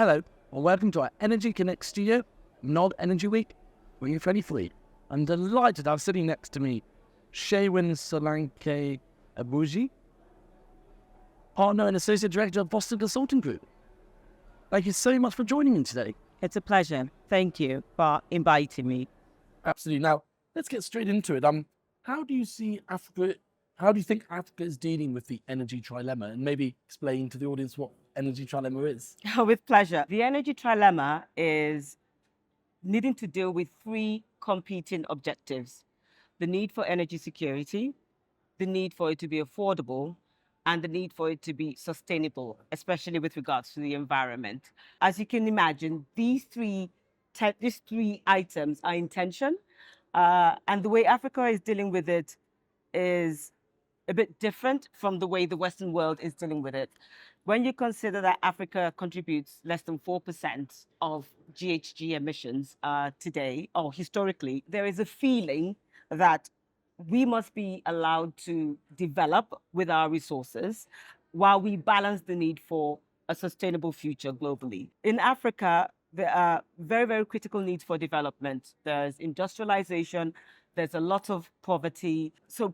Hello, and welcome to our Energy Connect studio, NOG Energy Week 2023. I'm delighted to have sitting next to me Julian Solanke-Ebhojie, partner and associate director of Boston Consulting Group. Thank you so much for joining me today. It's a pleasure. Thank you for inviting me. Absolutely. Now, let's get straight into it. How do you think Africa is dealing with the energy trilemma? And maybe explain to the audience what energy trilemma is. With pleasure. The energy trilemma is needing to deal with three competing objectives: the need for energy security, the need for it to be affordable, and the need for it to be sustainable, especially with regards to the environment. As you can imagine, these three items are in tension, and the way Africa is dealing with it is a bit different from the way the Western world is dealing with it. When you consider that Africa contributes less than 4% of GHG emissions today, or historically, there is a feeling that we must be allowed to develop with our resources while we balance the need for a sustainable future globally. In Africa, there are very, very critical needs for development. There's industrialization, there's a lot of poverty. So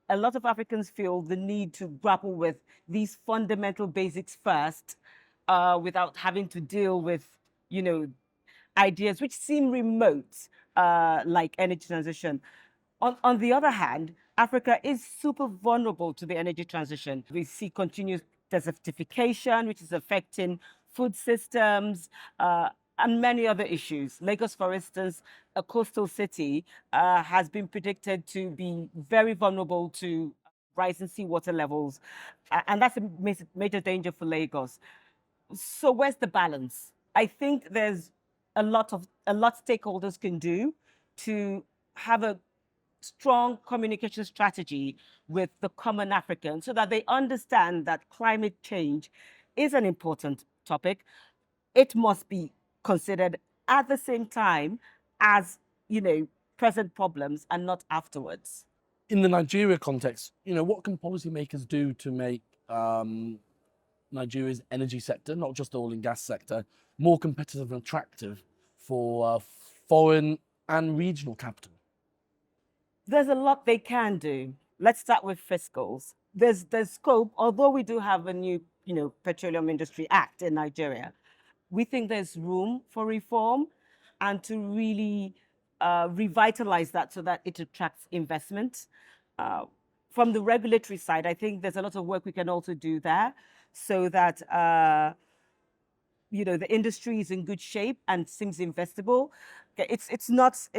a lot of Africans feel the need to grapple with these fundamental basics first, without having to deal with, ideas which seem remote, like energy transition. On the other hand, Africa is super vulnerable to the energy transition. We see continuous desertification, which is affecting food systems, and many other issues. Lagos, for instance, a coastal city, has been predicted to be very vulnerable to rising seawater levels, and that's a major danger for Lagos. So where's the balance? I think there's a lot stakeholders can do to have a strong communication strategy with the common African so that they understand that climate change is an important topic. It must be considered at the same time as, present problems and not afterwards. In the Nigeria context, what can policymakers do to make Nigeria's energy sector, not just the oil and gas sector, more competitive and attractive for foreign and regional capital? There's a lot they can do. Let's start with fiscals. There's scope, although we do have a new, Petroleum Industry Act in Nigeria. We think there's room for reform and to really revitalize that so that it attracts investment. From the regulatory side, I think there's a lot of work we can also do there so that the industry is in good shape and seems investable. It's not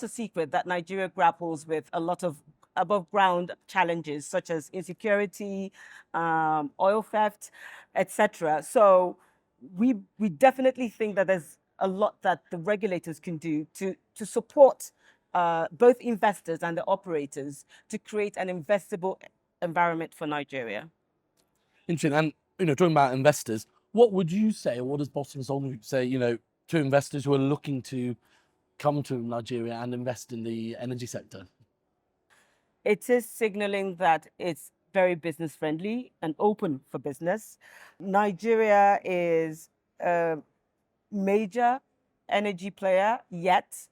a secret that Nigeria grapples with a lot of above ground challenges such as insecurity, oil theft, etc. So we definitely think that there's a lot that the regulators can do to support both investors and the operators to create an investable environment for Nigeria. Interesting. And talking about investors, what would you say, or what does Boston Consulting Group say, to investors who are looking to come to Nigeria and invest in the energy sector? It is signaling that it's very business friendly and open for business. Nigeria is a major energy player yet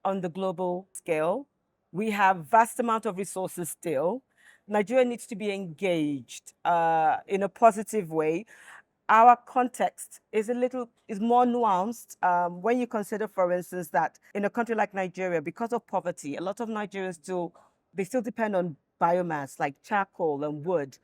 on the global scale. We have vast amount of resources still. Nigeria needs to be engaged in a positive way. Our context is more nuanced when you consider, for instance, that in a country like Nigeria, because of poverty, a lot of Nigerians still depend on biomass like charcoal and wood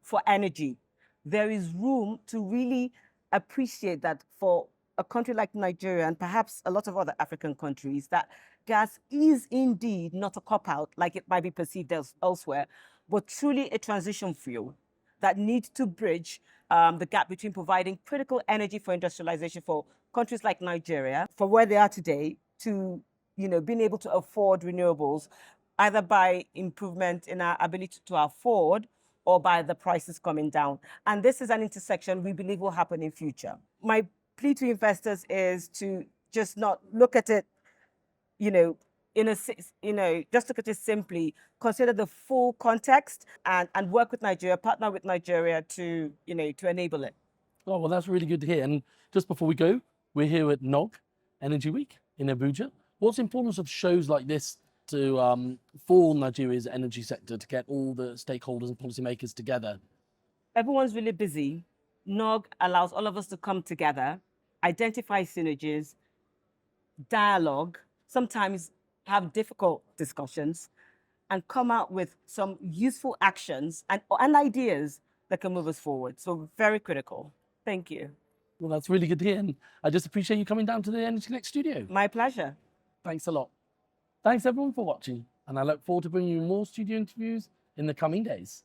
for energy. There is room to really appreciate that for a country like Nigeria and perhaps a lot of other African countries, that gas is indeed not a cop-out like it might be perceived elsewhere, but truly a transition fuel that needs to bridge the gap between providing critical energy for industrialization for countries like Nigeria, from where they are today, to being able to afford renewables, either by improvement in our ability to afford or by the prices coming down. And this is an intersection we believe will happen in future. My plea to investors is to just not look at it, just look at it simply, consider the full context and work with Nigeria, partner with Nigeria to enable it. Oh, well, that's really good to hear. And just before we go, we're here at NOG Energy Week in Abuja. What's the importance of shows like this to for Nigeria's energy sector to get all the stakeholders and policymakers together? Everyone's really busy. NOG allows all of us to come together, identify synergies, dialogue, sometimes have difficult discussions, and come out with some useful actions and ideas that can move us forward. So very critical. Thank you. Well, that's really good to hear. And I just appreciate you coming down to the Energy Connect studio. My pleasure. Thanks a lot. Thanks everyone for watching. And I look forward to bringing you more studio interviews in the coming days.